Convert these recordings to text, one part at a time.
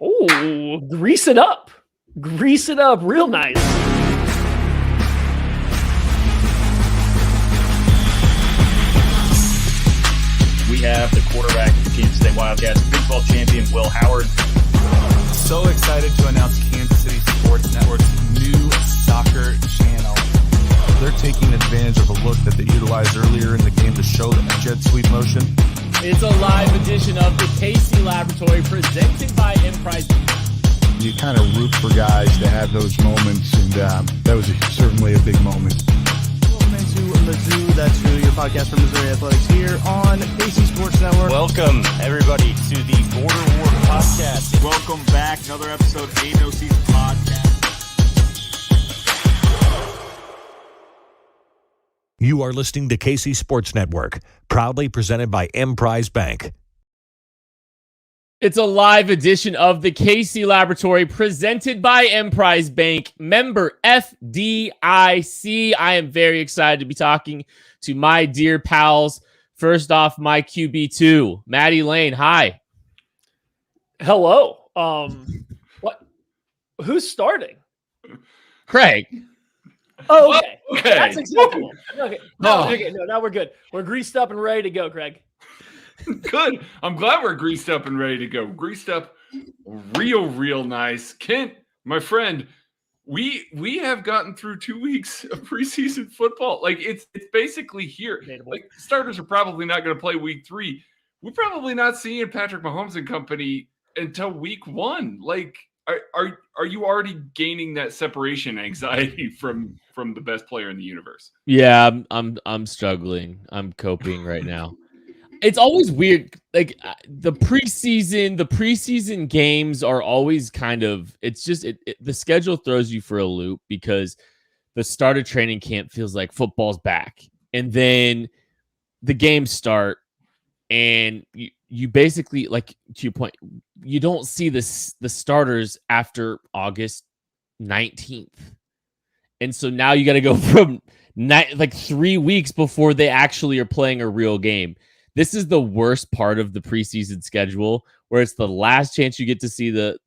Oh, grease it up. Grease it up real nice. We have the quarterback of the Kansas State Wildcats, Big 12 champion Will Howard. So excited to announce Kansas City Sports Network's new soccer channel. They're taking advantage of a look that they utilized earlier in the game to show the jet sweep motion. It's a live edition of the KC Laboratory presented by Emprise. You kind of root for guys to have those moments, and that was certainly a big moment. Welcome into Mizzou, That's Who, your podcast for Missouri Athletics here on KC Sports Network. Welcome, everybody, to the Border War podcast. Welcome back. Another episode of Ain't No Season podcast. You are listening to KC Sports Network, proudly presented by Emprise Bank. It's a live edition of the KC Laboratory presented by Emprise Bank, member FDIC. I am very excited to be talking to my dear pals. First off, my QB2, Maddie Lane. Hi. Hello. What? Who's starting? Craig. Oh, okay. Okay. That's acceptable. Okay. No, Oh. okay. No, now we're good. We're greased up and ready to go, Craig. Good. I'm glad we're greased up and ready to go. Greased up real nice. Kent, my friend, we have gotten through 2 weeks of preseason football. Like it's basically here. Like starters are probably not going to play week 3. We're probably not seeing Patrick Mahomes and company until week 1. Like are you already gaining that separation anxiety from the best player in the universe? Yeah, I'm struggling. I'm coping right now. It's always weird. Like the preseason games are always kind of, it's just, the schedule throws you for a loop because the start of training camp feels like football's back. And then the games start and you basically, like to your point, you don't see the starters after August 19th. And so now you got to go from 3 weeks before they actually are playing a real game. This is the worst part of the preseason schedule, where it's the last chance you get to see the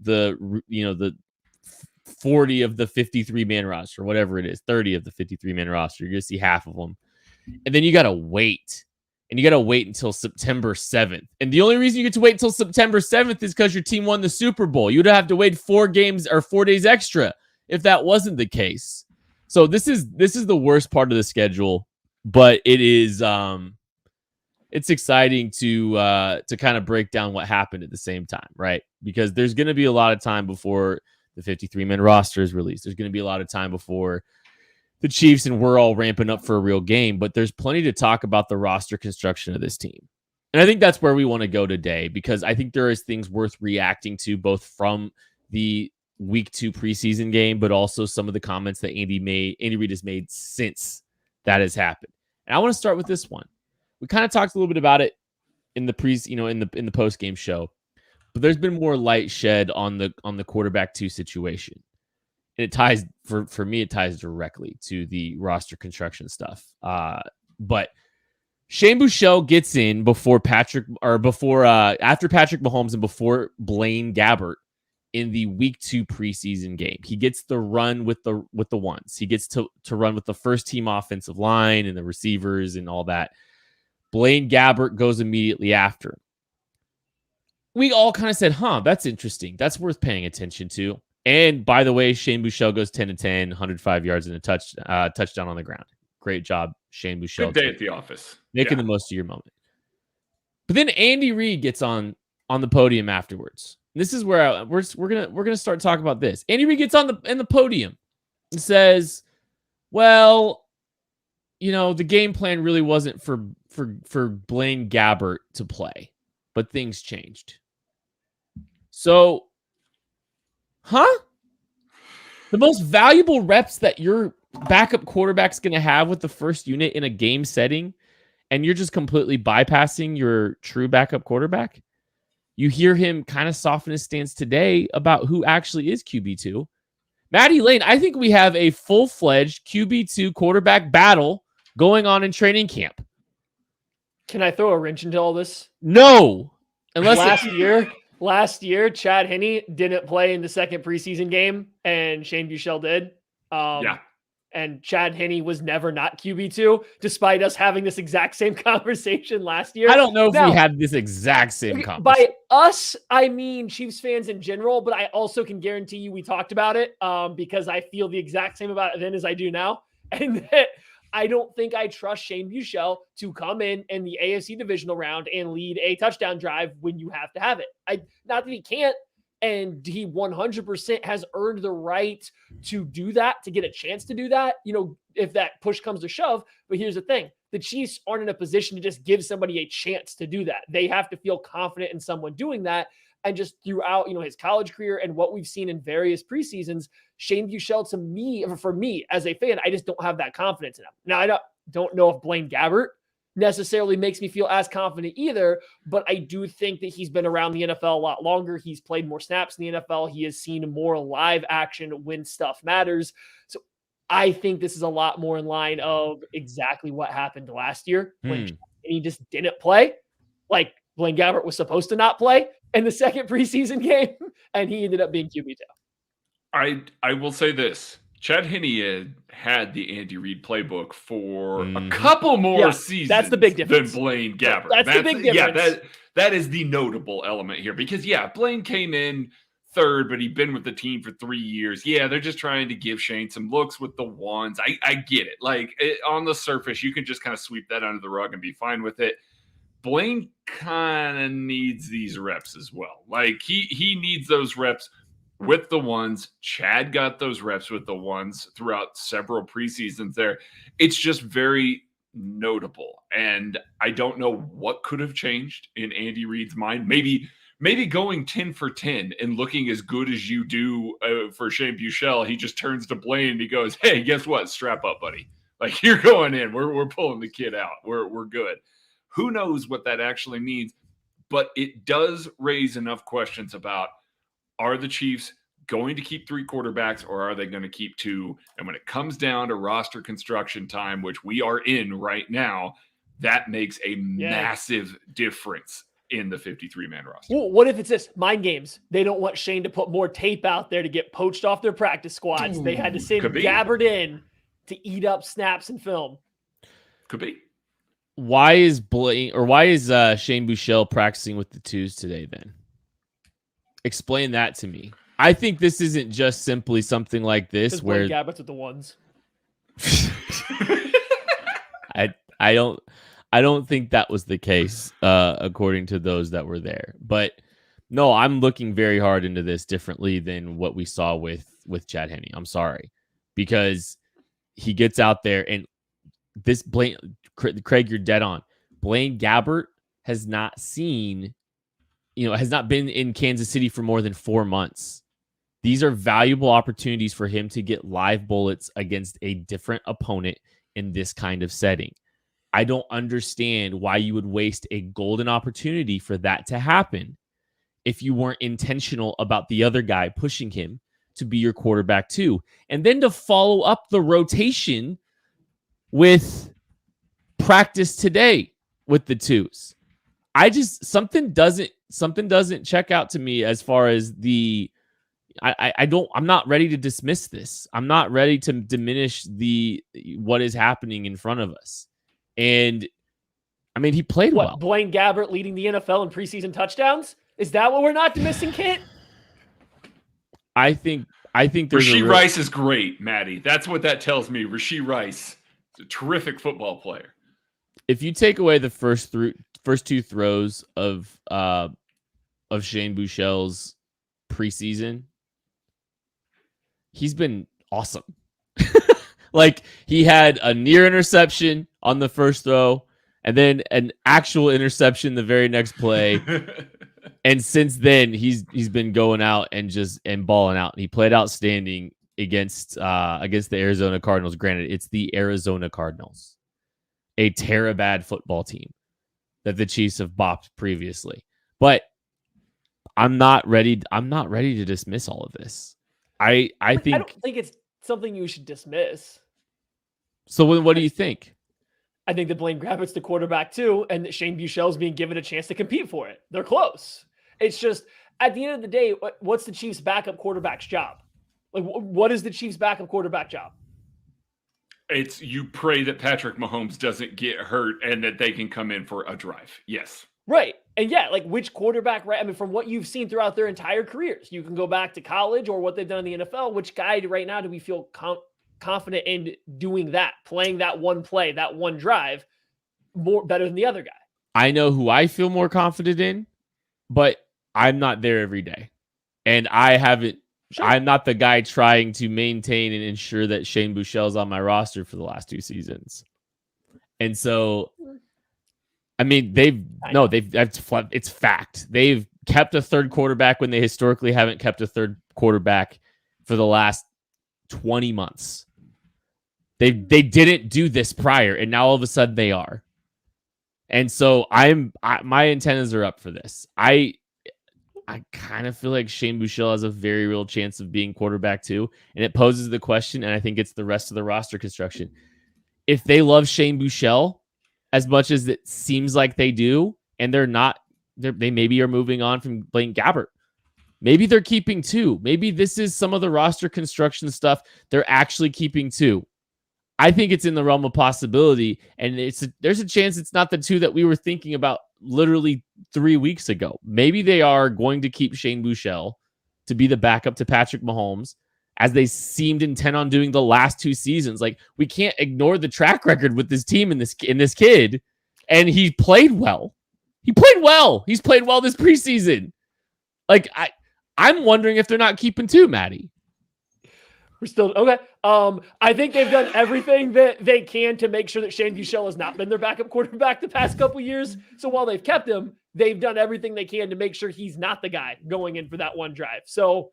40 of the 53-man roster, whatever it is, 30 of the 53-man roster. You're going to see half of them. And then you got to wait. And you got to wait until September 7th. And the only reason you get to wait until September 7th is because your team won the Super Bowl. You'd have to wait 4 games or 4 days extra if that wasn't the case. So this is the worst part of the schedule, but it is it's exciting to kind of break down what happened at the same time, right? Because there's going to be a lot of time before the 53-man roster is released. There's going to be a lot of time before the Chiefs and we're all ramping up for a real game, but there's plenty to talk about the roster construction of this team. And I think that's where we want to go today, because I think there is things worth reacting to, both from the week 2 preseason game, but also some of the comments that Andy Reid has made since that has happened. And I want to start with this one. We kind of talked a little bit about it in the in the post game show, but there's been more light shed on the quarterback 2 situation, and it ties for me. It ties directly to the roster construction stuff. But Shane Buechele gets in after Patrick Mahomes and before Blaine Gabbert in the week 2 preseason game. He gets the run with the ones. He gets to run with the first team offensive line and the receivers and all that. Blaine Gabbert goes immediately after. We all kind of said, that's interesting. That's worth paying attention to. And by the way, Shane Buechele goes 10-10, 105 yards and a touchdown on the ground. Great job, Shane Buechele. Good day at the office. Making the most of your moment. But then Andy Reid gets on the podium afterwards. This is where we're gonna start talking about this. Andy Reid gets on the podium and says, well, the game plan really wasn't for Blaine Gabbert to play, but things changed. So, the most valuable reps that your backup quarterback's going to have with the first unit in a game setting, and you're just completely bypassing your true backup quarterback? You hear him kind of soften his stance today about who actually is QB2. Maddie Lane, I think we have a full-fledged QB2 quarterback battle going on in training camp. Can I throw a wrench into all this? No. Last year, Last year, Chad Henne didn't play in the second preseason game, and Shane Buechele did. Yeah. And Chad Henne was never not QB2, despite us having this exact same conversation last year. I don't know if Now, we had this exact same by conversation. us, I mean Chiefs fans in general, but I also can guarantee you we talked about it because I feel the exact same about it then as I do now. And that I don't think I trust Shane Buechele to come in the AFC divisional round and lead a touchdown drive when you have to have it. Not that he can't, and he 100% has earned the right to do that, to get a chance to do that, if that push comes to shove. But here's the thing. The Chiefs aren't in a position to just give somebody a chance to do that. They have to feel confident in someone doing that. And just throughout, his college career and what we've seen in various preseasons, Shane Buechele, for me as a fan, I just don't have that confidence in him. Now, I don't know if Blaine Gabbert necessarily makes me feel as confident either, but I do think that he's been around the NFL a lot longer. He's played more snaps in the NFL. He has seen more live action when stuff matters. So I think this is a lot more in line of exactly what happened last year when he just didn't play. Like Blaine Gabbert was supposed to not play in the second preseason game, and he ended up being QB2. I will say this. Chad Henne had the Andy Reid playbook for a couple more seasons. That's the big difference than Blaine Gabbert. That's the big difference. Yeah, that is the notable element here because, Blaine came in third, but he'd been with the team for 3 years. Yeah, they're just trying to give Shane some looks with the ones. I get it. Like on the surface, you can just kind of sweep that under the rug and be fine with it. Blaine kind of needs these reps as well. Like he needs those reps with the ones. Chad got those reps with the ones throughout several preseasons there. It's just very notable. And I don't know what could have changed in Andy Reid's mind. Maybe going 10 for 10 and looking as good as you do for Shane Buechele, he just turns to Blaine and he goes, "Hey, guess what? Strap up, buddy. Like you're going in. We're pulling the kid out. We're good." Who knows what that actually means? But it does raise enough questions about, are the Chiefs going to keep 3 quarterbacks or are they going to keep 2? And when it comes down to roster construction time, which we are in right now, that makes a massive difference in the 53-man roster. Well, what if it's this? Mind games. They don't want Shane to put more tape out there to get poached off their practice squads. They had to send Gabbert in to eat up snaps and film. Could be. Why is Shane Buechele practicing with the 2s today then? Explain that to me. I think this isn't just simply something like this where Gabbert's with the 1s. I don't think that was the case according to those that were there. But no, I'm looking very hard into this differently than what we saw with Chad Henne. I'm sorry. Because he gets out there and this Blaine, Craig, you're dead on. Blaine Gabbert has not been in Kansas City for more than 4 months. These are valuable opportunities for him to get live bullets against a different opponent in this kind of setting. I don't understand why you would waste a golden opportunity for that to happen if you weren't intentional about the other guy pushing him to be your quarterback too. And then to follow up the rotation with practice today with the 2s. Something doesn't check out to me as far as I'm not ready to dismiss this. I'm not ready to diminish what is happening in front of us. And I mean, he played well. Blaine Gabbert leading the NFL in preseason touchdowns? Is that what we're not missing, Kent? I think Rashee Rice is great, Maddie. That's what that tells me. Rashee Rice is a terrific football player. If you take away the first 2 throws of Shane Buechele's preseason, he's been awesome. Like he had a near interception on the first throw and then an actual interception the very next play. And since then he's been going out and balling out. He played outstanding against the Arizona Cardinals. Granted, it's the Arizona Cardinals, a bad football team that the Chiefs have bopped previously. But I'm not ready to dismiss all of this. I don't think it's something you should dismiss. So what do you think? I think that Blaine Gabbert's the quarterback too, and that Shane Buechele's being given a chance to compete for it. They're close. It's just at the end of the day, what's the Chiefs' backup quarterback's job? Like, what is the Chiefs' backup quarterback job? It's you pray that Patrick Mahomes doesn't get hurt and that they can come in for a drive. Yes. Right. And yeah, like which quarterback, right? I mean, from what you've seen throughout their entire careers, you can go back to college or what they've done in the NFL. Which guy right now do we feel confident in doing that, playing that one play, that one drive better than the other guy? I know who I feel more confident in, but I'm not there every day. And I haven't. Sure. I'm not the guy trying to maintain and ensure that Shane Buechele's on my roster for the last 2 seasons. And so, I mean, it's fact. They've kept a third quarterback when they historically haven't kept a third quarterback for the last 20 months. They didn't do this prior, and now all of a sudden they are. And so my antennas are up for this. I kind of feel like Shane Buechele has a very real chance of being quarterback too. And it poses the question, and I think it's the rest of the roster construction. If they love Shane Buechele as much as it seems like they do, and they maybe are moving on from Blaine Gabbert. Maybe they're keeping 2. Maybe this is some of the roster construction stuff. They're actually keeping 2. I think it's in the realm of possibility, and there's a chance it's not the 2 that we were thinking about literally 3 weeks ago. Maybe they are going to keep Shane Buechele to be the backup to Patrick Mahomes, as they seemed intent on doing the last 2 seasons. Like, we can't ignore the track record with this team and this kid, and he played well. He's played well this preseason. Like, I'm wondering if they're not keeping 2, Maddie. We're still okay. I think they've done everything that they can to make sure that Shane Buechele has not been their backup quarterback the past couple years. So while they've kept him, they've done everything they can to make sure he's not the guy going in for that one drive. So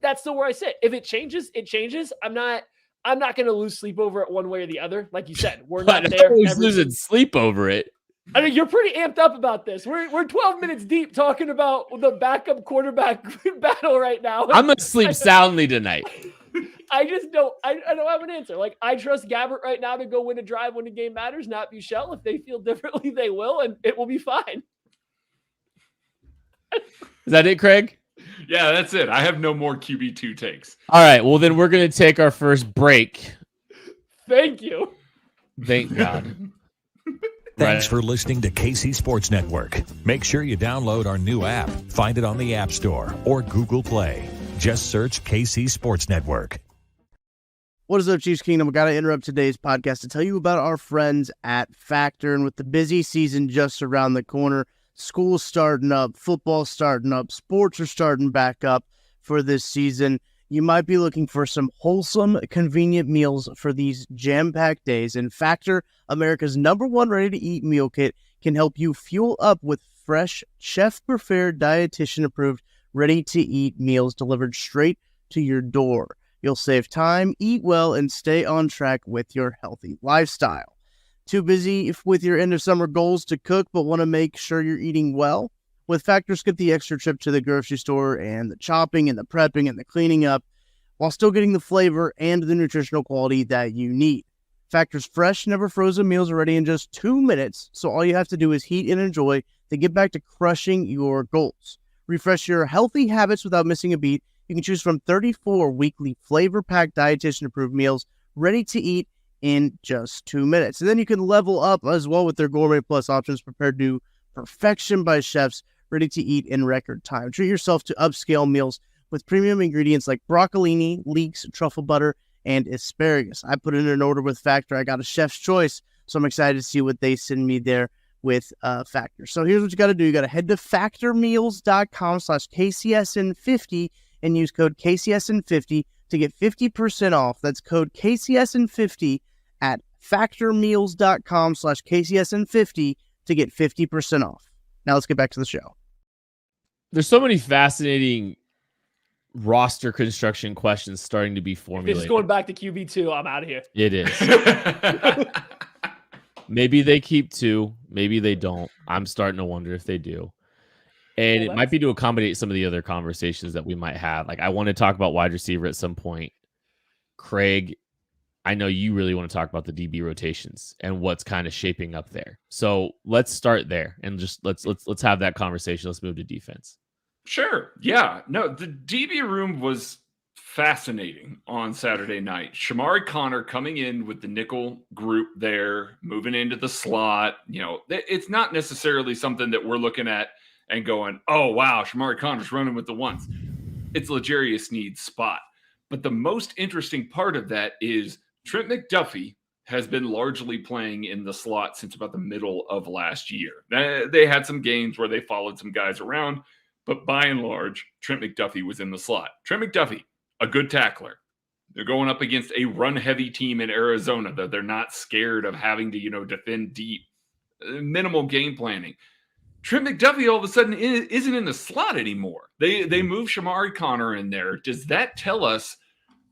that's still where I sit. If it changes, it changes. I'm not going to lose sleep over it one way or the other. Like you said, we're not there. Losing sleep over it. I mean, you're pretty amped up about this. We're 12 minutes deep talking about the backup quarterback battle right now. I'm going to sleep soundly tonight. I just don't. I don't have an answer. Like, I trust Gabbert right now to go win a drive when the game matters, not Buechele. If they feel differently, they will, and it will be fine. Is that it, Craig? Yeah, that's it. I have no more QB2 takes. All right. Well, then we're going to take our first break. Thank you. Thank God. Thanks for listening to KC Sports Network. Make sure you download our new app. Find it on the App Store or Google Play. Just search KC Sports Network. What is up, Chiefs Kingdom? I got to interrupt today's podcast to tell you about our friends at Factor. And with the busy season just around the corner, school's starting up, football's starting up, sports are starting back up for this season. You might be looking for some wholesome, convenient meals for these jam-packed days. And Factor, America's #1 ready-to-eat meal kit, can help you fuel up with fresh, chef-prepared, dietitian-approved, ready-to-eat meals delivered straight to your door. You'll save time, eat well, and stay on track with your healthy lifestyle. Too busy with your end-of-summer goals to cook, but want to make sure you're eating well? With Factor, skip the extra trip to the grocery store and the chopping and the prepping and the cleaning up, while still getting the flavor and the nutritional quality that you need. Factor's fresh, never frozen meals are ready in just 2 minutes, so all you have to do is heat and enjoy to get back to crushing your goals. Refresh your healthy habits without missing a beat. You can choose from 34 weekly flavor-packed dietitian-approved meals ready to eat in just 2 minutes. And then you can level up as well with their Gourmet Plus options prepared to perfection by chefs ready to eat in record time. Treat yourself to upscale meals with premium ingredients like broccolini, leeks, truffle butter, and asparagus. I put in an order with Factor. I got a chef's choice, so I'm excited to see what they send me there with Factor. So here's what you got to do. You got to head to factormeals.com/KCSN50 and use code KCSN50 to get 50% off. That's code KCSN50 at factormeals.com/KCSN50 to get 50% off. Now let's get back to the show. There's so many fascinating roster construction questions starting to be formulated. This is going back to QB2. I'm out of here. It is. Maybe they keep 2. Maybe they don't. I'm starting to wonder if they do. And it might be to accommodate some of the other conversations that we might have. Like, I want to talk about wide receiver at some point. Craig, I know you really want to talk about the DB rotations and what's kind of shaping up there. So let's start there and just let's have that conversation. Let's move to defense. Sure. Yeah. No, the DB room was fascinating on Saturday night. Shamari Connor coming in with the nickel group there, moving into the slot. It's not necessarily something that we're looking at and going, oh, wow, Shamari Connor's running with the ones. It's L'Jarius Sneed's spot. But the most interesting part of that is Trent McDuffie has been largely playing in the slot since about the middle of last year. They had some games where they followed some guys around, but by and large, Trent McDuffie was in the slot. Trent McDuffie, a good tackler. They're going up against a run-heavy team in Arizona that they're not scared of having to, defend deep. Minimal game planning. Trent McDuffie all of a sudden isn't in the slot anymore. They move Shamari Connor in there. Does that tell us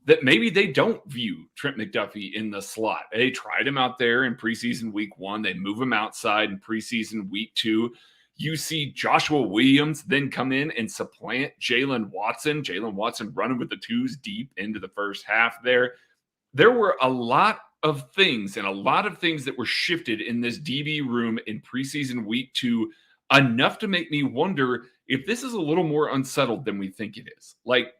that maybe they don't view Trent McDuffie in the slot? They tried him out there in preseason week 1. They move him outside in preseason week 2. You see Joshua Williams then come in and supplant Jalen Watson. Jalen Watson running with the twos deep into the first half there. There were a lot of things that were shifted in this DB room in preseason week 2, enough to make me wonder if this is a little more unsettled than we think it is. Like,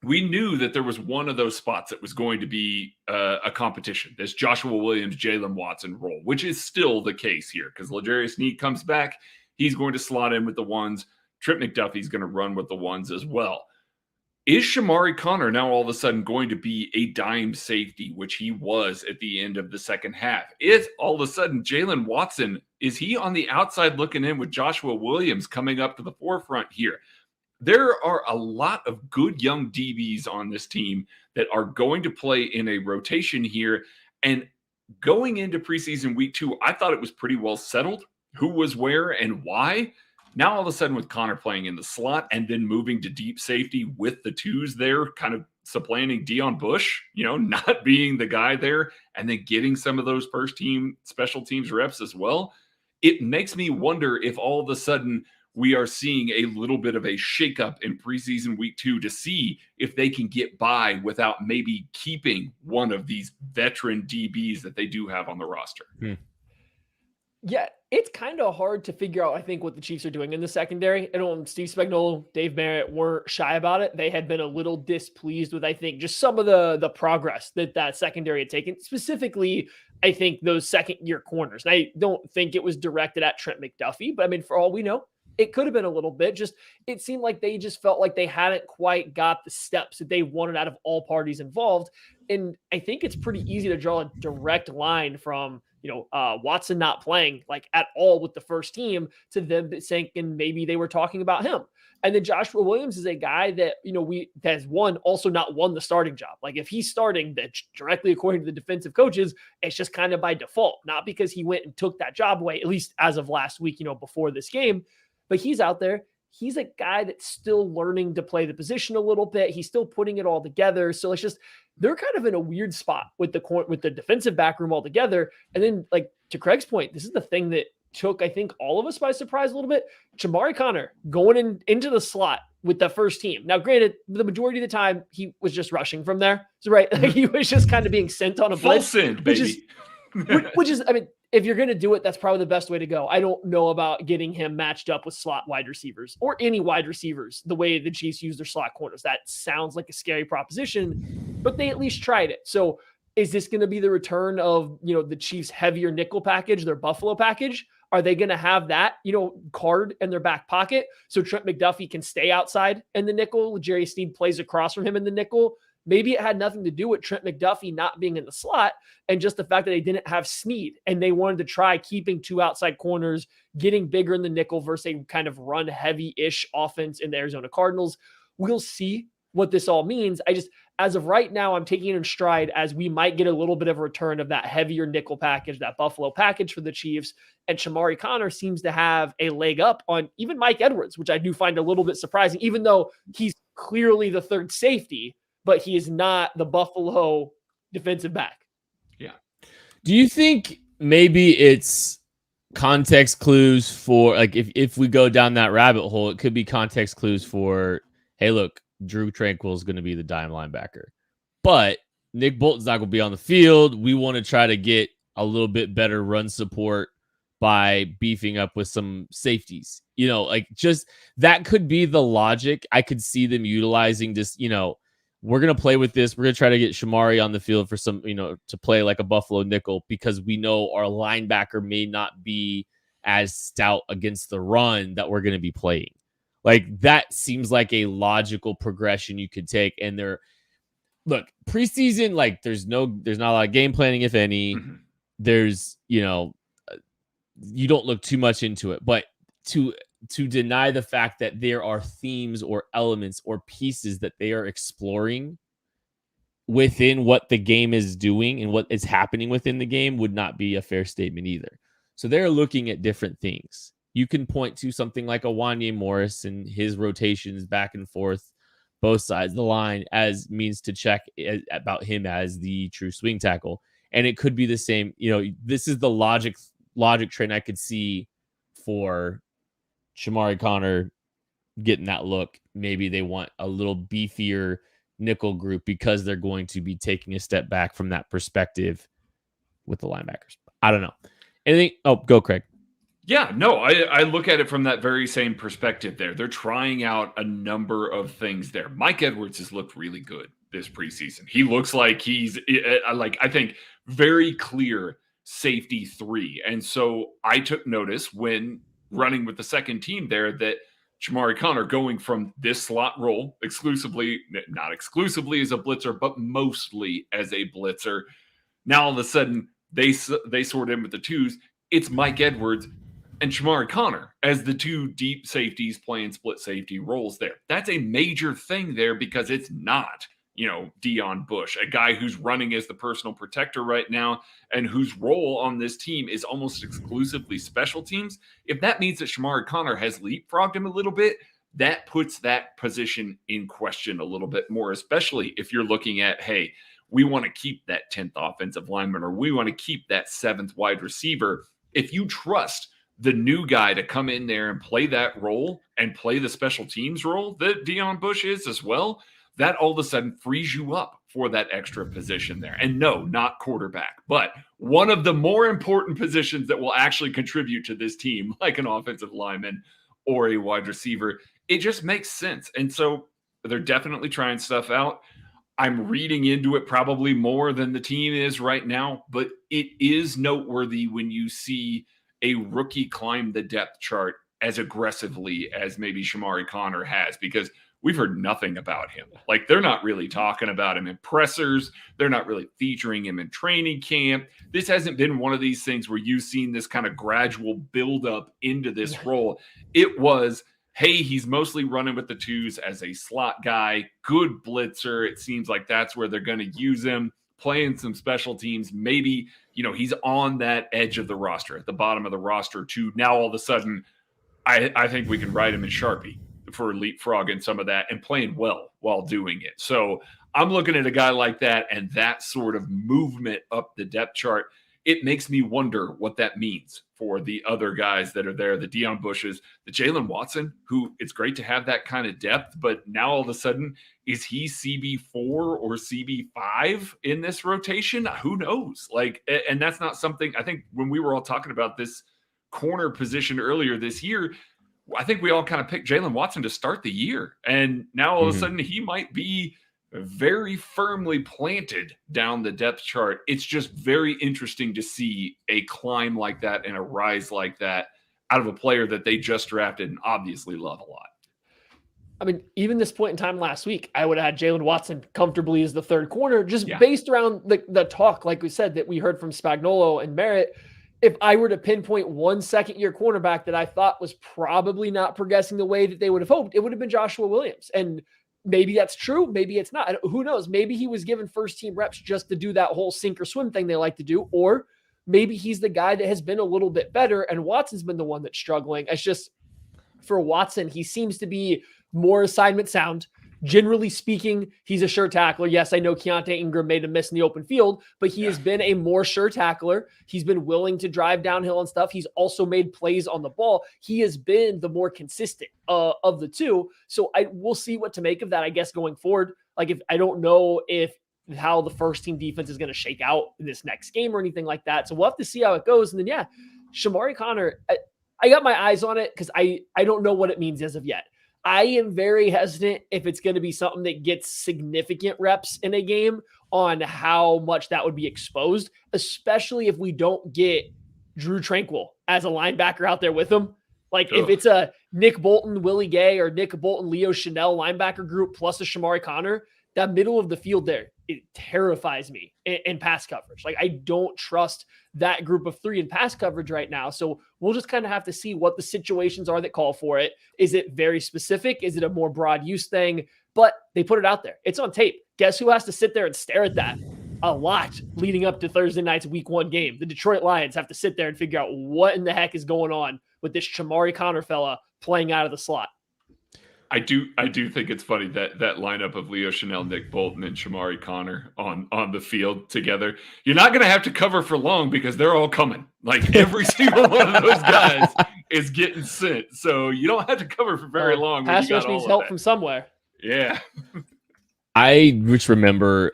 we knew that there was one of those spots that was going to be a competition, this Joshua Williams, Jalen Watson role, which is still the case here because L'Jarius Sneed comes back. He's going to slot in with the ones. Trent McDuffie's going to run with the ones as well. Is Shamari Connor now all of a sudden going to be a dime safety, which he was at the end of the second half? Is all of a sudden Jalen Watson, is he on the outside looking in with Joshua Williams coming up to the forefront here? There are a lot of good young DBs on this team that are going to play in a rotation here. And going into preseason week 2, I thought it was pretty well settled who was where and why. Now, all of a sudden, with Connor playing in the slot and then moving to deep safety with the twos there, kind of supplanting Deion Bush, not being the guy there, and then getting some of those first team special teams reps as well, it makes me wonder if all of a sudden we are seeing a little bit of a shakeup in preseason week 2 to see if they can get by without maybe keeping one of these veteran DBs that they do have on the roster. Yeah, it's kind of hard to figure out, I think, what the Chiefs are doing in the secondary. Steve Spagnuolo, Dave Merritt weren't shy about it. They had been a little displeased with, I think, just some of the progress that secondary had taken. Specifically, I think those second-year corners. And I don't think it was directed at Trent McDuffie, but I mean, for all we know, it could have been a little bit. Just it seemed like they just felt like they hadn't quite got the steps that they wanted out of all parties involved. And I think it's pretty easy to draw a direct line from Watson not playing like at all with the first team to them saying, and maybe they were talking about him. And then Joshua Williams is a guy that, has also not won the starting job. Like if he's starting, that directly according to the defensive coaches, it's just kind of by default, not because he went and took that job away, at least as of last week, before this game, but he's out there. He's a guy that's still learning to play the position a little bit. He's still putting it all together. So it's just, they're kind of in a weird spot with the defensive back room altogether. And then, like, to Craig's point, this is the thing that took, I think, all of us by surprise a little bit. Shamari Connor going into the slot with the first team. Now, granted, the majority of the time he was just rushing from there. So, right, like, he was just kind of being sent on a blitz, full send, baby. which is, I mean, if you're going to do it, that's probably the best way to go. I don't know about getting him matched up with slot wide receivers or any wide receivers the way the Chiefs use their slot corners. That sounds like a scary proposition, but they at least tried it. So is this going to be the return of, the Chiefs' heavier nickel package, their Buffalo package? Are they going to have that, card in their back pocket so Trent McDuffie can stay outside in the nickel? L'Jarius Sneed plays across from him in the nickel. Maybe it had nothing to do with Trent McDuffie not being in the slot and just the fact that they didn't have Sneed and they wanted to try keeping two outside corners, getting bigger in the nickel versus a kind of run heavy-ish offense in the Arizona Cardinals. We'll see what this all means. As of right now, I'm taking it in stride as we might get a little bit of a return of that heavier nickel package, that Buffalo package for the Chiefs. And Shamari Connor seems to have a leg up on even Mike Edwards, which I do find a little bit surprising, even though he's clearly the third safety, but he is not the Buffalo defensive back. Yeah. Do you think maybe it's context clues for, like, if we go down that rabbit hole, it could be context clues for, hey, look, Drew Tranquill is going to be the dime linebacker, but Nick Bolton's not going to be on the field. We want to try to get a little bit better run support by beefing up with some safeties. You know, like just that could be the logic. I could see them utilizing this, you know, we're going to play with this. We're going to try to get Shamari on the field for some, you know, to play like a Buffalo nickel because we know our linebacker may not be as stout against the run that we're going to be playing. Like that seems like a logical progression you could take. And look, preseason, like there's not a lot of game planning, if any. Mm-hmm. There's, you know, you don't look too much into it, but to deny the fact that there are themes or elements or pieces that they are exploring within what the game is doing and what is happening within the game would not be a fair statement either. So they're looking at different things. You can point to something like a Wanye Morris and his rotations back and forth, both sides of the line, as means to check about him as the true swing tackle. And it could be the same. You know, this is the logic train I could see for Shamari Connor getting that look. Maybe they want a little beefier nickel group because they're going to be taking a step back from that perspective with the linebackers. I don't know. Anything? Oh, go, Craig. Yeah, no, I look at it from that very same perspective there. They're trying out a number of things there. Mike Edwards has looked really good this preseason. He looks like he's, I think, very clear safety 3. And so I took notice when running with the second team there that Shamari Connor going from this slot role exclusively, not exclusively as a blitzer, but mostly as a blitzer. Now all of a sudden they sort in with the twos. It's Mike Edwards and Shamari Connor as the two deep safeties playing split safety roles there. That's a major thing there because it's not, you know, Dion Bush, a guy who's running as the personal protector right now and whose role on this team is almost exclusively special teams. If that means that Shamari Connor has leapfrogged him a little bit, that puts that position in question a little bit more, especially if you're looking at, hey, we want to keep that 10th offensive lineman or we want to keep that 7th wide receiver. If you trust the new guy to come in there and play that role and play the special teams role that Dion Bush is as well, that all of a sudden frees you up for that extra position there. And no, not quarterback, but one of the more important positions that will actually contribute to this team, like an offensive lineman or a wide receiver. It just makes sense. And so they're definitely trying stuff out. I'm reading into it probably more than the team is right now, but it is noteworthy when you see a rookie climb the depth chart as aggressively as maybe Shamari Connor has, because we've heard nothing about him. Like, they're not really talking about him in pressers. They're not really featuring him in training camp. This hasn't been one of these things where you've seen this kind of gradual build up into this role. It was, hey, he's mostly running with the twos as a slot guy, good blitzer. It seems like that's where they're going to use him, playing some special teams. Maybe, you know, he's on that edge of the roster, at the bottom of the roster, to now all of a sudden, I think we can write him in Sharpie for leapfrogging some of that and playing well while doing it. So I'm looking at a guy like that and that sort of movement up the depth chart. It makes me wonder what that means for the other guys that are there, the Dion Bushes, the Jalen Watson, who it's great to have that kind of depth, but now all of a sudden, is he CB4 or CB5 in this rotation? Who knows? Like, and that's not something, I think when we were all talking about this corner position earlier this year, I think we all kind of picked Jalen Watson to start the year. And now all of a sudden he might be very firmly planted down the depth chart. It's just very interesting to see a climb like that and a rise like that out of a player that they just drafted and obviously love a lot. I mean, even this point in time last week, I would have had Jalen Watson comfortably as the third corner, just based around the talk, like we said, that we heard from Spagnuolo and Merritt. If I were to pinpoint one second-year cornerback that I thought was probably not progressing the way that they would have hoped, it would have been Joshua Williams. And maybe that's true. Maybe it's not. Who knows? Maybe he was given first-team reps just to do that whole sink or swim thing they like to do. Or maybe he's the guy that has been a little bit better, and Watson's been the one that's struggling. It's just, for Watson, he seems to be more assignment sound. Generally speaking, he's a sure tackler. Yes, I know Keontae Ingram made a miss in the open field, but he has been a more sure tackler. He's been willing to drive downhill and stuff. He's also made plays on the ball. He has been the more consistent of the two. So we'll see what to make of that, I guess, going forward. Like, if I don't know how the first team defense is going to shake out in this next game or anything like that. So we'll have to see how it goes. And then, Shamari Connor, I got my eyes on it because I don't know what it means as of yet. I am very hesitant if it's going to be something that gets significant reps in a game on how much that would be exposed, especially if we don't get Drew Tranquil as a linebacker out there with him. Like if it's a Nick Bolton, Willie Gay, or Nick Bolton, Leo Chanel linebacker group plus a Shamari Connor, that middle of the field there, it terrifies me in pass coverage. Like I don't trust that group of three in pass coverage right now. So we'll just kind of have to see what the situations are that call for it. Is it very specific? Is it a more broad use thing? But they put it out there. It's on tape. Guess who has to sit there and stare at that a lot leading up to Thursday night's week 1 game? The Detroit Lions have to sit there and figure out what in the heck is going on with this Shamari Connor fella playing out of the slot. I do think it's funny that lineup of Leo Chanel, Nick Bolton, and Shamari Connor on the field together. You're not going to have to cover for long because they're all coming. Like every single one of those guys is getting sent. So you don't have to cover for very long. Pass rush needs help from somewhere. Yeah. I just remember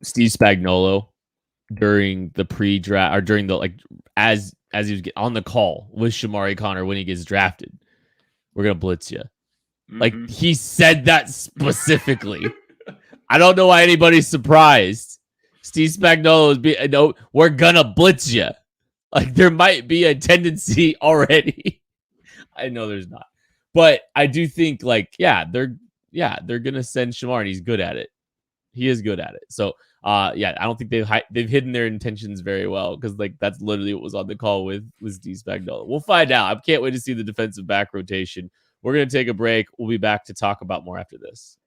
Steve Spagnuolo during the pre-draft or during the as he was on the call with Shamari Connor when he gets drafted. We're going to blitz you. Like he said that specifically. I don't know why anybody's surprised. Steve Spagnuolo is we're gonna blitz you. Like there might be a tendency already. I know there's not, but I do think they're gonna send Shamar, and he's good at it. He is good at it. So I don't think they've hidden their intentions very well because that's literally what was on the call with Steve Spagnuolo. We'll find out. I can't wait to see the defensive back rotation. We're going to take a break. We'll be back to talk about more after this.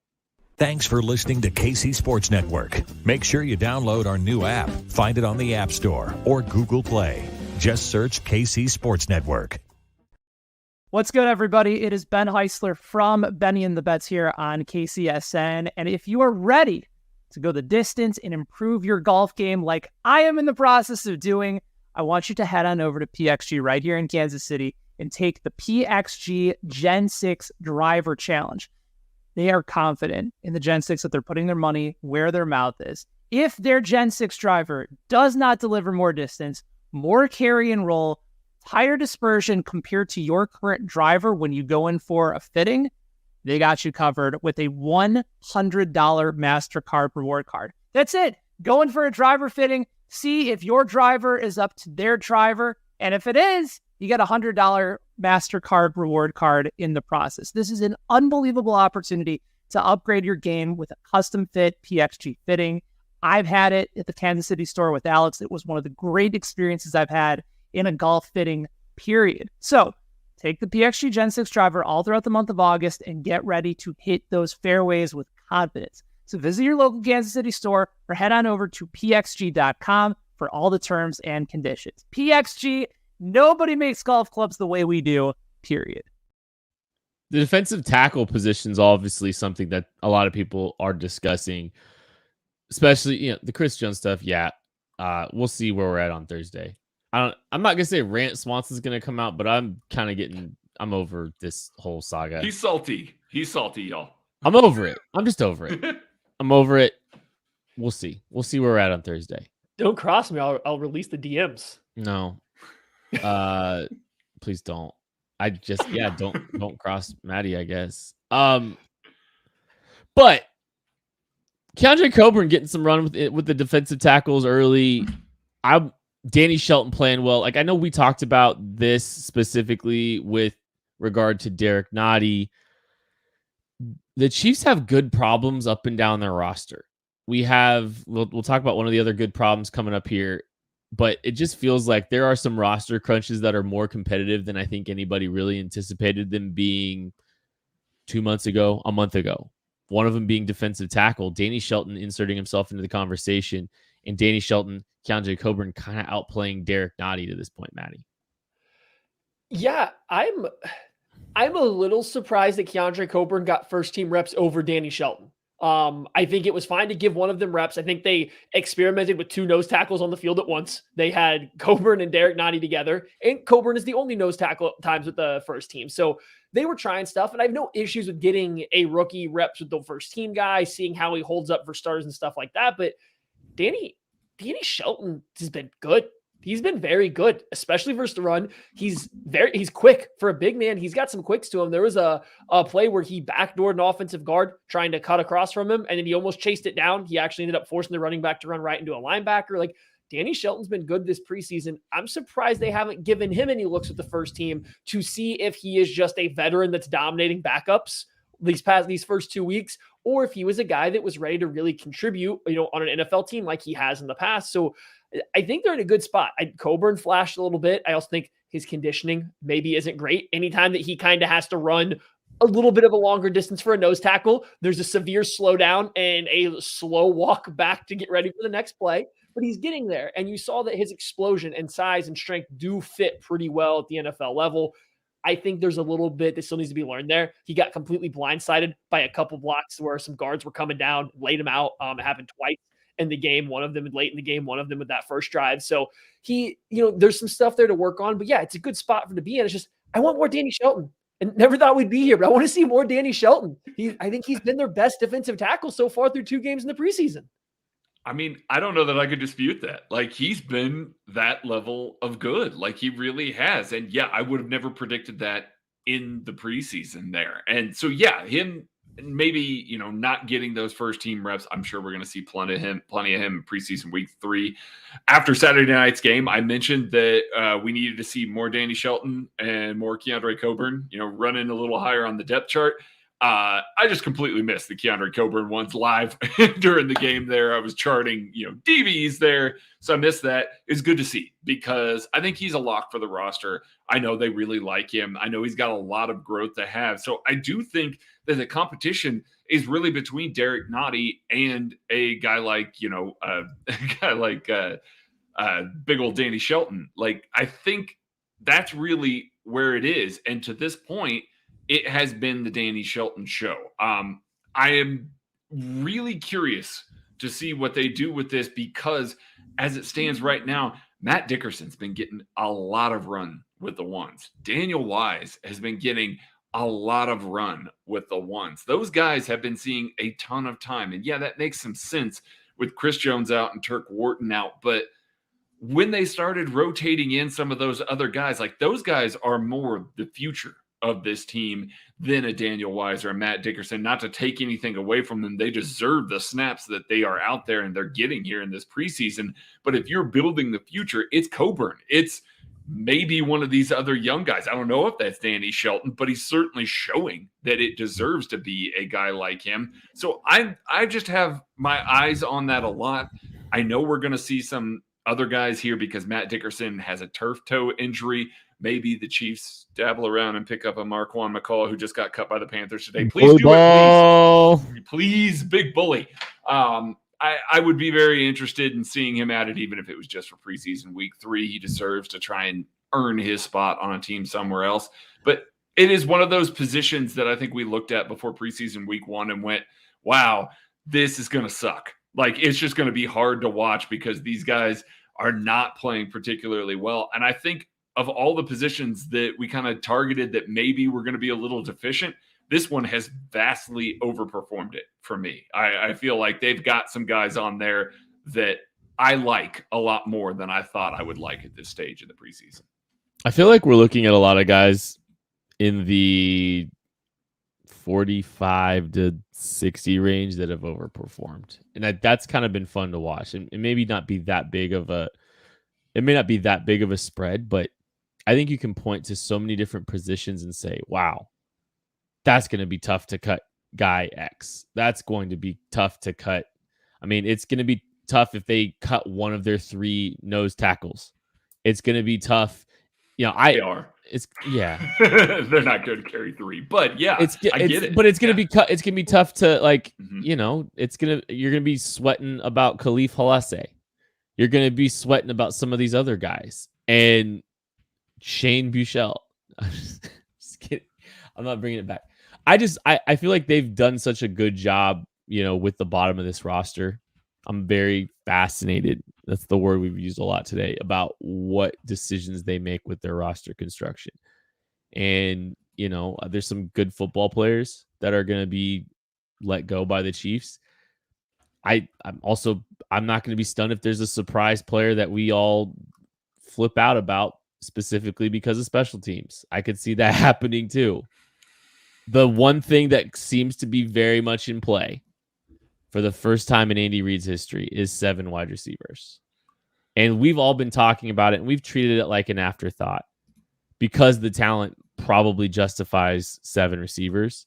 Thanks for listening to KC Sports Network. Make sure you download our new app. Find it on the App Store or Google Play. Just search KC Sports Network. What's good, everybody? It is Ben Heisler from Benny and the Bets here on KCSN. And if you are ready to go the distance and improve your golf game like I am in the process of doing, I want you to head on over to PXG right here in Kansas City and take the PXG Gen 6 Driver Challenge. They are confident in the Gen 6 that they're putting their money where their mouth is. If their Gen 6 driver does not deliver more distance, more carry and roll, higher dispersion compared to your current driver when you go in for a fitting, they got you covered with a $100 MasterCard reward card. That's it. Go in for a driver fitting, see if your driver is up to their driver, and if it is, you get a $100 MasterCard reward card in the process. This is an unbelievable opportunity to upgrade your game with a custom fit PXG fitting. I've had it at the Kansas City store with Alex. It was one of the great experiences I've had in a golf fitting, period. So take the PXG Gen 6 driver all throughout the month of August and get ready to hit those fairways with confidence. So visit your local Kansas City store or head on over to pxg.com for all the terms and conditions. PXG, nobody makes golf clubs the way we do, period. The defensive tackle position is obviously something that a lot of people are discussing, especially the Chris Jones stuff. Yeah, we'll see where we're at on Thursday. I'm not gonna say Swanson's gonna come out, but I'm over this whole saga. He's salty, y'all. I'm over it. I'm just over it. I'm over it. We'll see where we're at on Thursday. Don't cross me. I'll release the DMs. No. Please don't. Don't cross Maddie, I guess. But Keandre Coburn getting some run with the defensive tackles early. Danny Shelton playing well. I know we talked about this specifically with regard to Derek Nottie. The Chiefs have good problems up and down their roster. We'll talk about one of the other good problems coming up here. But it just feels like there are some roster crunches that are more competitive than I think anybody really anticipated them being 2 months ago, a month ago. One of them being defensive tackle, Danny Shelton inserting himself into the conversation, and Danny Shelton, Keandre Coburn kind of outplaying Derek Nottie to this point, Maddie. Yeah, I'm a little surprised that Keandre Coburn got first team reps over Danny Shelton. I think it was fine to give one of them reps. I think they experimented with 2 nose tackles on the field at once. They had Coburn and Derek Nottie together, and Coburn is the only nose tackle times with the first team. So they were trying stuff, and I have no issues with getting a rookie reps with the first team guy, seeing how he holds up for starters and stuff like that. But Danny Shelton has been good. He's been very good, especially versus the run. He's quick for a big man. He's got some quicks to him. There was a play where he backdoored an offensive guard trying to cut across from him, and then he almost chased it down. He actually ended up forcing the running back to run right into a linebacker. Like, Danny Shelton's been good this preseason. I'm surprised they haven't given him any looks with the first team to see if he is just a veteran that's dominating backups these first 2 weeks, or if he was a guy that was ready to really contribute, on an NFL team like he has in the past. So I think they're in a good spot. Coburn flashed a little bit. I also think his conditioning maybe isn't great. Anytime that he kind of has to run a little bit of a longer distance for a nose tackle, there's a severe slowdown and a slow walk back to get ready for the next play. But he's getting there. And you saw that his explosion and size and strength do fit pretty well at the NFL level. I think there's a little bit that still needs to be learned there. He got completely blindsided by a couple blocks where some guards were coming down, laid him out. It happened twice in the game, one of them late in the game, one of them with that first drive. So there's some stuff there to work on, but yeah, it's a good spot for him to be in. It's just, I want more Danny Shelton, and never thought we'd be here, but I want to see more Danny Shelton. I think he's been their best defensive tackle so far through 2 games in the preseason. I mean, I don't know that I could dispute that. Like, he's been that level of good. Like, he really has. And yeah, I would have never predicted that in the preseason there. And so, yeah, him maybe, not getting those first team reps. I'm sure we're going to see plenty of him in preseason week 3. After Saturday night's game, I mentioned that we needed to see more Danny Shelton and more Keandre Coburn, running a little higher on the depth chart. I just completely missed the Keandre Coburn ones live during the game there. I was charting, DBs there. So I missed that. It's good to see because I think he's a lock for the roster. I know they really like him. I know he's got a lot of growth to have. So I do think that the competition is really between Derek Nottie and a guy like, big old Danny Shelton. Like, I think that's really where it is. And to this point, it has been the Danny Shelton show. I am really curious to see what they do with this because as it stands right now, Matt Dickerson's been getting a lot of run with the ones. Daniel Wise has been getting a lot of run with the ones. Those guys have been seeing a ton of time. And yeah, that makes some sense with Chris Jones out and Turk Wharton out. But when they started rotating in some of those other guys, like those guys are more the future of this team than a Daniel Wise or a Matt Dickerson. Not to take anything away from them. They deserve the snaps that they are out there and they're getting here in this preseason. But if you're building the future, it's Coburn. It's maybe one of these other young guys. I don't know if that's Danny Shelton, but he's certainly showing that it deserves to be a guy like him. So I just have my eyes on that a lot. I know we're going to see some other guys here because Matt Dickerson has a turf toe injury. Maybe the Chiefs dabble around and pick up a Marquand McCall who just got cut by the Panthers today. Please do it, please, big bully. I would be very interested in seeing him added, even if it was just for preseason week 3. He deserves to try and earn his spot on a team somewhere else. But it is one of those positions that I think we looked at before preseason week 1 and went, wow, this is going to suck. Like, it's just going to be hard to watch because these guys are not playing particularly well. And I think of all the positions that we kind of targeted that maybe we're going to be a little deficient, this one has vastly overperformed it for me. I feel like they've got some guys on there that I like a lot more than I thought I would like at this stage of the preseason. I feel like we're looking at a lot of guys in the 45 to 60 range that have overperformed. And that's kind of been fun to watch. And it may not be that big of a spread, but I think you can point to so many different positions and say, wow, that's going to be tough to cut guy X. That's going to be tough to cut. I mean, it's going to be tough if they cut one of their 3 nose tackles. It's going to be tough. They are. It's They're not going to carry 3, but yeah, I get it. But it's going to be cut. It's going to be tough to you're going to be sweating about Khalif Halasse. You're going to be sweating about some of these other guys and Shane Buechele. I'm just kidding. I'm not bringing it back. I feel like they've done such a good job, with the bottom of this roster. I'm very fascinated. That's the word we've used a lot today about what decisions they make with their roster construction. And, there's some good football players that are going to be let go by the Chiefs. I'm not going to be stunned if there's a surprise player that we all flip out about, specifically because of special teams. I could see that happening too. The one thing that seems to be very much in play for the first time in Andy Reid's history is 7 wide receivers. And we've all been talking about it, and we've treated it like an afterthought because the talent probably justifies 7 receivers.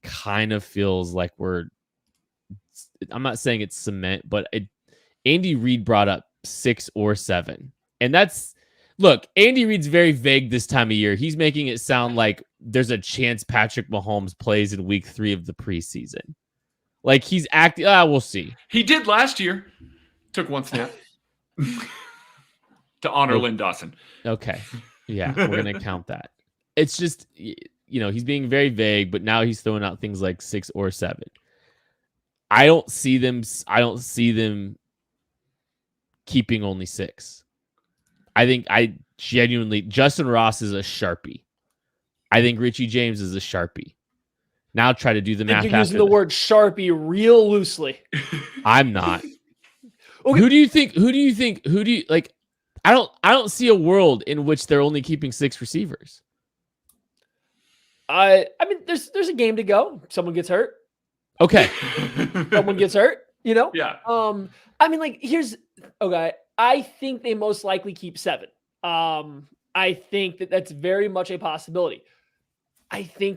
Kind of feels like I'm not saying it's cement, but Andy Reid brought up 6 or 7. And look, Andy Reid's very vague this time of year. He's making it sound like there's a chance Patrick Mahomes plays in week 3 of the preseason. Like he's acting, we'll see. He did last year. Took 1 snap to honor Lynn Dawson. Okay. Yeah, we're going to count that. It's just, he's being very vague, but now he's throwing out things like 6 or 7. I don't see them keeping only 6. I genuinely, Justin Ross is a Sharpie. I think Richie James is a Sharpie. Now try to do the math. You're using the word Sharpie real loosely. I'm not. Okay. Who do you like? I don't see a world in which they're only keeping 6 receivers. I mean, there's a game to go. Someone gets hurt. Okay. Someone gets hurt, Yeah. I mean, like, okay. I think they most likely keep 7. I think that's very much a possibility. I feel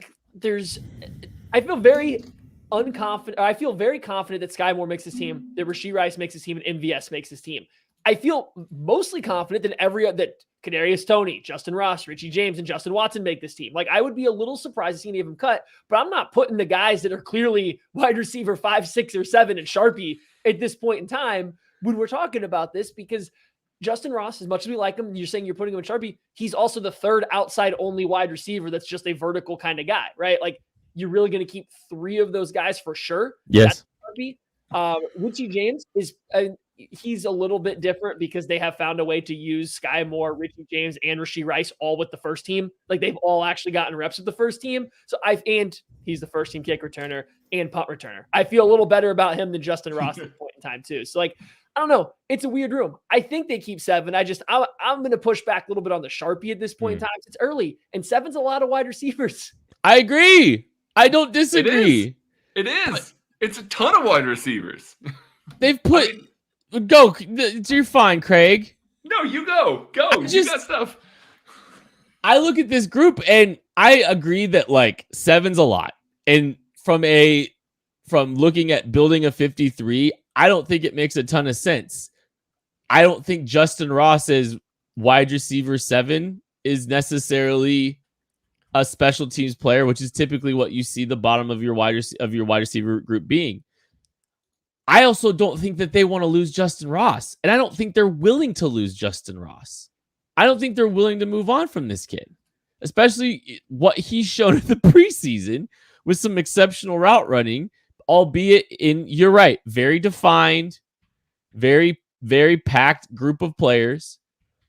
very unconfident. I feel very confident that Sky Moore makes his team, that Rashee Rice makes his team, and MVS makes his team. I feel mostly confident that Kadarius Toney, Justin Ross, Richie James, and Justin Watson make this team. Like, I would be a little surprised to see any of them cut, but I'm not putting the guys that are clearly wide receiver 5, 6, or 7 and Sharpie at this point in time when we're talking about this, because Justin Ross, as much as we like him, you're saying you're putting him in Sharpie, he's also the 3rd outside only wide receiver that's just a vertical kind of guy, right? Like, you're really going to keep 3 of those guys for sure. Yes. That's Sharpie. Richie James he's a little bit different because they have found a way to use Sky Moore, Richie James, and Rashee Rice all with the first team. Like, they've all actually gotten reps with the first team. And he's the first team kick returner and punt returner. I feel a little better about him than Justin Ross at this point in time too. So, like, I don't know. It's a weird room. I think they keep 7. I'm going to push back a little bit on the Sharpie at this point in time. It's early, and 7's a lot of wide receivers. I agree. I don't disagree. It is. It's a ton of wide receivers. They've put go. You're fine, Craig. No, you go. You got stuff. I look at this group and I agree that like 7's a lot. And from looking at building a 53, I don't think it makes a ton of sense. I don't think Justin Ross as wide receiver 7 is necessarily a special teams player, which is typically what you see the bottom of your wide receiver group being. I also don't think that they want to lose Justin Ross, and I don't think they're willing to lose Justin Ross. I don't think they're willing to move on from this kid, especially what he's shown in the preseason with some exceptional route running, albeit you're right, very defined, very, very packed group of players.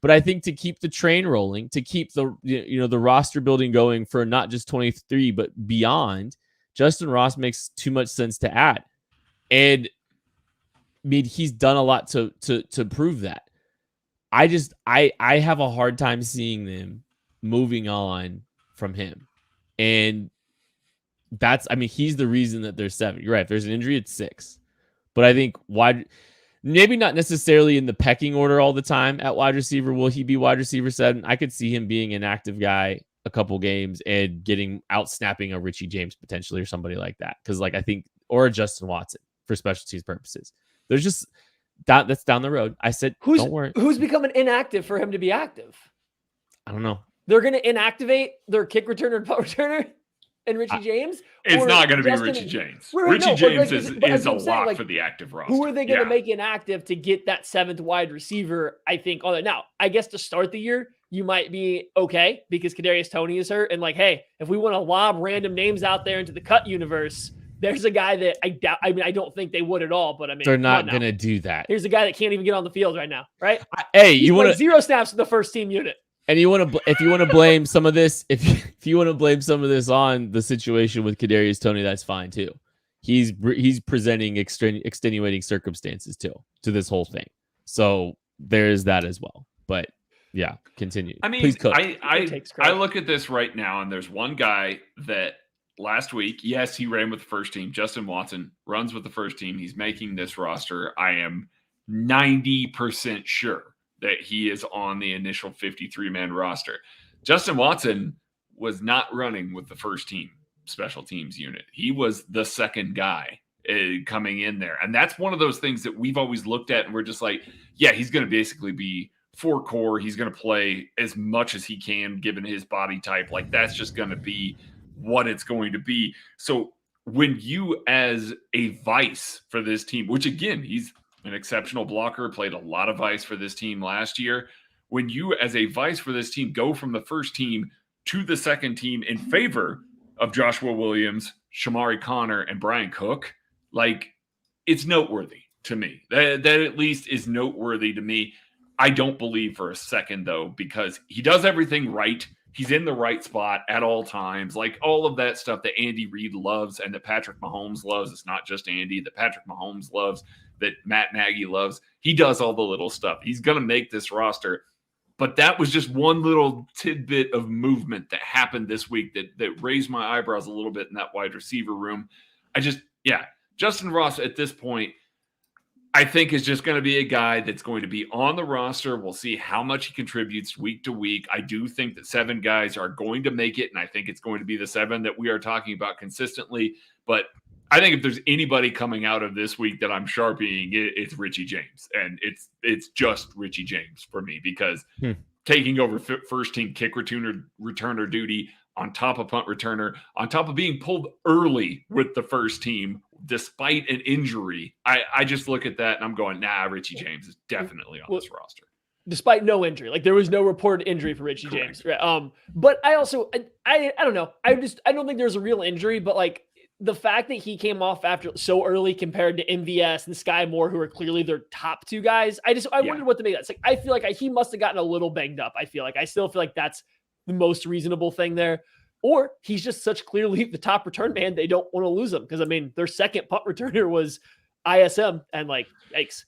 But I think to keep the train rolling, to keep the roster building going for not just 23 but beyond, Justin Ross makes too much sense to add. And I mean, he's done a lot to prove that. I have a hard time seeing them moving on from him. And he's the reason that there's 7. You're right. If there's an injury, it's 6. But I think maybe not necessarily in the pecking order all the time at wide receiver. Will he be wide receiver 7? I could see him being an active guy a couple games and getting out snapping a Richie James potentially or somebody like that. Because I think, or a Justin Watson for special teams purposes. There's just that's down the road. I said, don't worry. Who's becoming inactive for him to be active? I don't know. They're going to inactivate their kick returner and punt returner and Richie James? It's not going to be Richie James. Richie James is a lock for the active roster. Who are they going to make inactive to get that 7th wide receiver, I think, on it? Now, I guess to start the year, you might be okay because Kadarius Toney is hurt. And hey, if we want to lob random names out there into the cut universe, there's a guy that I doubt. I mean, I don't think they would at all, but they're not going to do that. Here's a guy that can't even get on the field right now, right? You want 0 snaps in the first team unit. And if you want to blame some of this, if you want to blame some of this on the situation with Kadarius Toney, that's fine too. He's presenting extenuating circumstances too to this whole thing. So there is that as well. But Yeah, continue. I mean, Please cook. I look at this right now, and there's one guy that last week, yes, he ran with the first team. Justin Watson runs with the first team. He's making this roster. I am 90% sure that he is on the initial 53-man roster. Justin Watson was not running with the first team special teams unit. He was the second guy coming in there. And that's one of those things that we've always looked at, and we're just like, yeah, he's going to basically be four core. He's going to play as much as he can given his body type. Like, that's just going to be what it's going to be. So when you, as a vice for this team, which again, he's an exceptional blocker, played a lot of vice for this team last year. When you, as a vice for this team, go from the first team to the second team in favor of Joshua Williams, Shamari Connor, and Brian Cook, like, it's noteworthy to me. That at least is noteworthy to me. I don't believe for a second, though, because he does everything right. He's in the right spot at all times. Like, all of that stuff that Andy Reid loves and that Patrick Mahomes loves. It's not just Andy, that Patrick Mahomes loves, that Matt Nagy loves. He does all the little stuff. He's going to make this roster. But that was just one little tidbit of movement that happened this week that raised my eyebrows a little bit in that wide receiver room. Justin Ross at this point, I think, is just going to be a guy that's going to be on the roster. We'll see how much he contributes week to week. I do think that 7 guys are going to make it, and I think it's going to be the 7 that we are talking about consistently. But I think if there's anybody coming out of this week that I'm sharpieing, it's Richie James. And it's just Richie James for me, because taking over first team kick returner duty, on top of punt returner, on top of being pulled early with the first team despite an injury, I just look at that and I'm going, nah, Richie James is definitely on this roster. Despite no injury. Like, there was no reported injury for Richie James. Right? But I also, I don't know. I don't think there's a real injury, but like, the fact that he came off after so early compared to MVS and Sky Moore, who are clearly their top 2 guys, I wondered what to make of that. It's like, I feel like he must have gotten a little banged up. I still feel like that's the most reasonable thing there. Or he's just such clearly the top return man, they don't want to lose him. Because, I mean, their second punt returner was ISM, and like, yikes.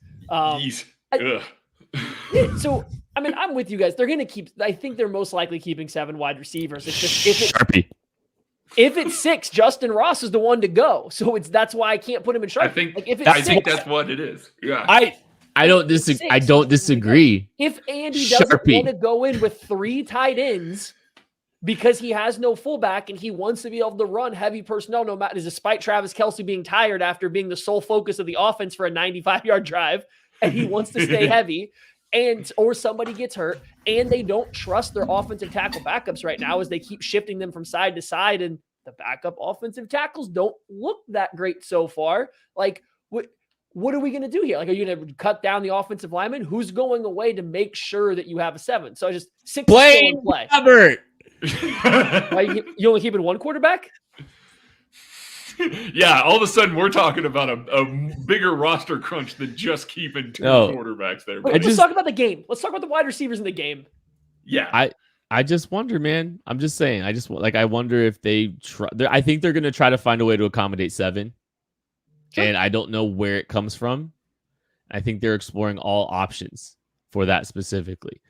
So, I mean, I'm with you guys. They're going to keep, I think they're most likely keeping 7 wide receivers. It's just, if it's 6, Justin Ross is the one to go. So that's why I can't put him in Sharpie. I think that's what it is. Yeah. I don't disagree. I don't disagree. If Andy doesn't want to go in with 3 tight ends because he has no fullback and he wants to be able to run heavy personnel, no matter, despite Travis Kelce being tired after being the sole focus of the offense for a 95-yard drive, and he wants to stay heavy, or somebody gets hurt, and they don't trust their offensive tackle backups right now as they keep shifting them from side to side, and the backup offensive tackles don't look that great so far. Like, what are we going to do here? Like, are you going to cut down the offensive lineman? Who's going away to make sure that you have a 7? So I just 6 Blaine play. Gabbert. You only keeping 1 quarterback? Yeah, all of a sudden we're talking about a bigger roster crunch than just keeping 2 quarterbacks there. Let's talk about the game. Let's talk about the wide receivers in the game. Yeah. I just wonder, man. I'm just saying. I wonder if they try. I think they're going to try to find a way to accommodate 7. Sure. And I don't know where it comes from. I think they're exploring all options for that specifically.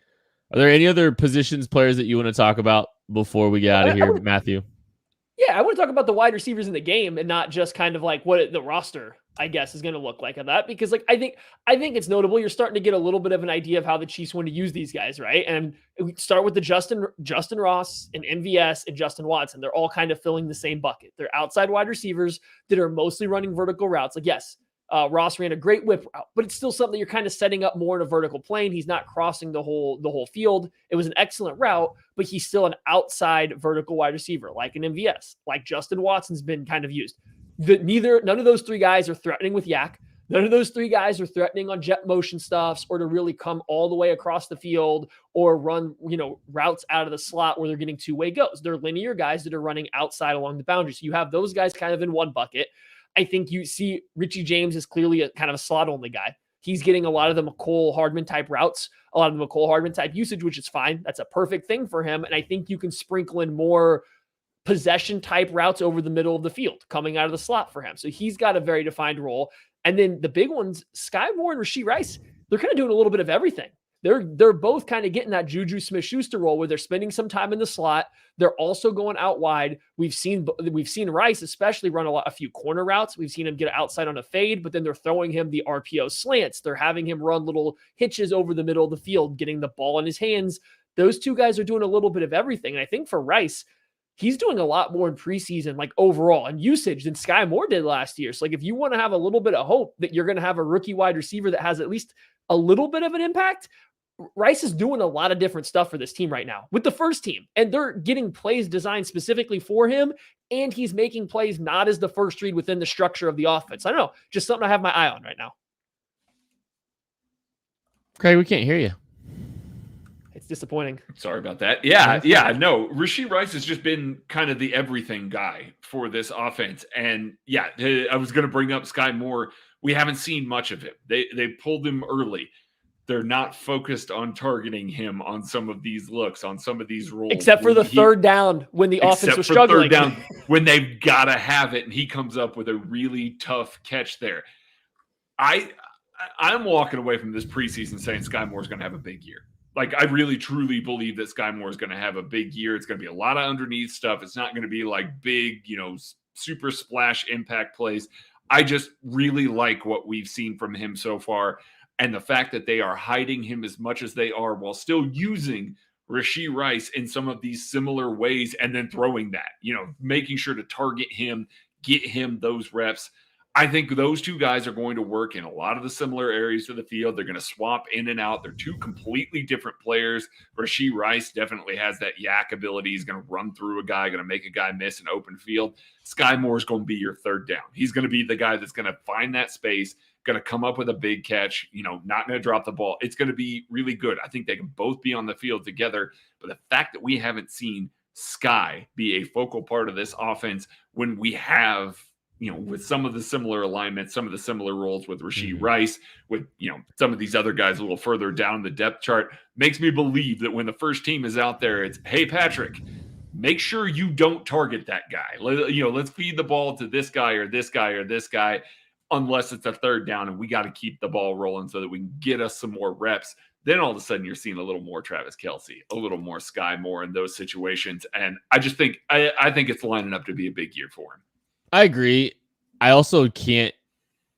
Are there any other positions, players that you want to talk about before we get out of here, Matthew? Yeah, I want to talk about the wide receivers in the game and not just kind of like what the roster, I guess, is going to look like on that. Because like I think it's notable. You're starting to get a little bit of an idea of how the Chiefs want to use these guys, right? And we start with the Justin Ross and MVS and Justin Watson. They're all kind of filling the same bucket. They're outside wide receivers that are mostly running vertical routes. Like, yes, Ross ran a great whip route, but it's still something you're kind of setting up more in a vertical plane. He's not crossing the whole field. It was an excellent route, but he's still an outside vertical wide receiver, like an MVS, like Justin Watson's been kind of used. None of those 3 guys are threatening with yak. None of those 3 guys are threatening on jet motion stuffs or to really come all the way across the field or run, routes out of the slot where they're getting 2-way goes. They're linear guys that are running outside along the boundary. So you have those guys kind of in one bucket. I think you see Richie James is clearly a kind of a slot-only guy. He's getting a lot of the McCole Hardman type routes, a lot of the McCole Hardman type usage, which is fine. That's a perfect thing for him. And I think you can sprinkle in more possession type routes over the middle of the field coming out of the slot for him. So he's got a very defined role. And then the big ones, Sky Moore and Rashee Rice, they're kind of doing a little bit of everything. they're both kind of getting that Juju Smith-Schuster role where they're spending some time in the slot. They're also going out wide. We've seen Rice especially run a few corner routes. We've seen him get outside on a fade, but then they're throwing him the RPO slants. They're having him run little hitches over the middle of the field, getting the ball in his hands. Those two guys are doing a little bit of everything. And I think for Rice, he's doing a lot more in preseason, like overall and usage than Sky Moore did last year. So like if you want to have a little bit of hope that you're going to have a rookie wide receiver that has at least a little bit of an impact, Rice is doing a lot of different stuff for this team right now with the first team, and they're getting plays designed specifically for him. And he's making plays not as the first read within the structure of the offense. I don't know, just something I have my eye on right now. Craig, we can't hear you. It's disappointing. Sorry about that. Yeah. No, Rashee Rice has just been kind of the everything guy for this offense. And yeah, I was going to bring up Sky Moore. We haven't seen much of him. They pulled him early. They're not focused on targeting him on some of these looks, on some of these roles. Except for the third down when the offense was struggling. Third down when they've got to have it, and he comes up with a really tough catch there. I'm walking away from this preseason saying Sky Moore's going to have a big year. Like, I really, truly believe that Sky Moore is going to have a big year. It's going to be a lot of underneath stuff. It's not going to be like big, super splash impact plays. I just really like what we've seen from him so far. And the fact that they are hiding him as much as they are while still using Rashee Rice in some of these similar ways and then throwing that, making sure to target him, get him those reps. I think those two guys are going to work in a lot of the similar areas of the field. They're going to swap in and out. They're two completely different players. Rashee Rice definitely has that yak ability. He's going to run through a guy, going to make a guy miss an open field. Sky Moore is going to be your third down. He's going to be the guy that's going to find that space, going to come up with a big catch, not going to drop the ball. It's going to be really good. I think they can both be on the field together. But the fact that we haven't seen Sky be a focal part of this offense when we have, with some of the similar alignments, some of the similar roles with Rashee Rice, with, some of these other guys a little further down the depth chart, makes me believe that when the first team is out there, it's, hey, Patrick, make sure you don't target that guy. Let's feed the ball to this guy or this guy or this guy, unless it's a third down, and we got to keep the ball rolling so that we can get us some more reps. Then all of a sudden you're seeing a little more Travis Kelce, a little more Sky Moore in those situations. And I just think, I think it's lining up to be a big year for him. I agree. I also can't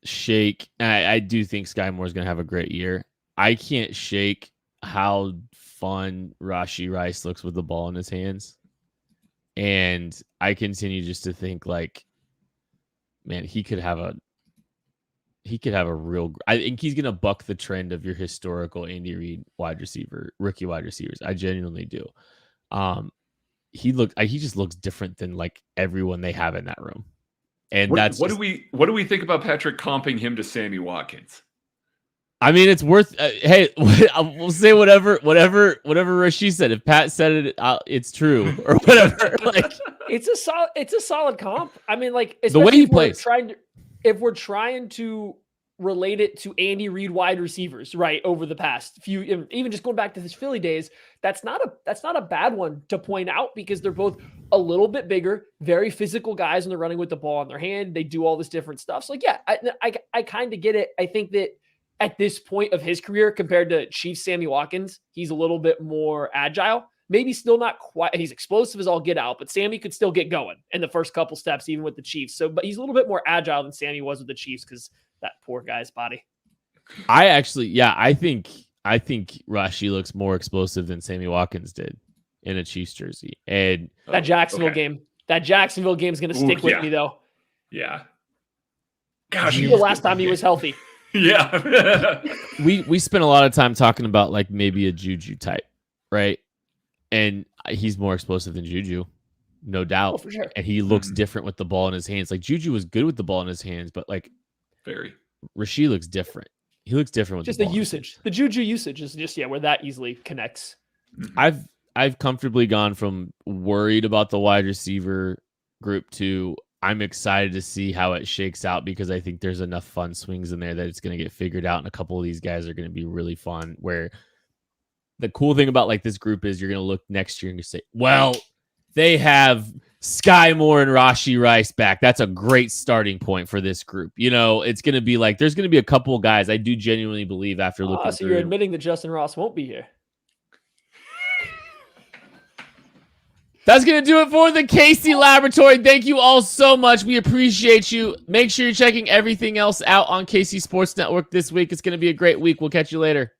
shake. I do think Sky Moore is going to have a great year. I can't shake how fun Rashee Rice looks with the ball in his hands. And I continue just to think like, man, he could have a real, I think he's going to buck the trend of your historical Andy Reid rookie wide receivers. I genuinely do. He just looks different than like everyone they have in that room. And what do we think about Patrick comping him to Sammy Watkins? I mean, it's worth. Hey, we'll say whatever Rashee said. If Pat said it, it's true or whatever. Like, it's a solid comp. I mean, like the way he plays. If we're trying to relate it to Andy Reid wide receivers, right, over the past few, even just going back to his Philly days, that's not a bad one to point out because they're both a little bit bigger, very physical guys, and they're running with the ball in their hand. They do all this different stuff. So yeah, I kind of get it. I think that at this point of his career compared to Chiefs Sammy Watkins, he's a little bit more agile. Maybe still not quite, he's explosive as all get out, but Sammy could still get going in the first couple steps, even with the Chiefs. So, but he's a little bit more agile than Sammy was with the Chiefs because that poor guy's body. I think Rashee looks more explosive than Sammy Watkins did in a Chiefs jersey. And that Jacksonville game is going to stick with me though. Yeah. Gosh, the last time he was healthy. Yeah. we spent a lot of time talking about like maybe a Juju type, right? And he's more explosive than Juju, no doubt. Oh, for sure. And he looks different with the ball in his hands. Like Juju was good with the ball in his hands, but like Rashee looks different. He looks different with just the the ball. Usage. The Juju usage is just where that easily connects. I've comfortably gone from worried about the wide receiver group to I'm excited to see how it shakes out because I think there's enough fun swings in there that it's going to get figured out, and a couple of these guys are going to be really fun. Where the cool thing about like this group is you're going to look next year and you say, well, they have Sky Moore and Rashee Rice back. That's a great starting point for this group. It's going to be like there's going to be a couple of guys I do genuinely believe after looking So through. you're admitting that Justin Ross won't be here. That's going to do it for the KC Laboratory. Thank you all so much. We appreciate you. Make sure you're checking everything else out on KC Sports Network this week. It's going to be a great week. We'll catch you later.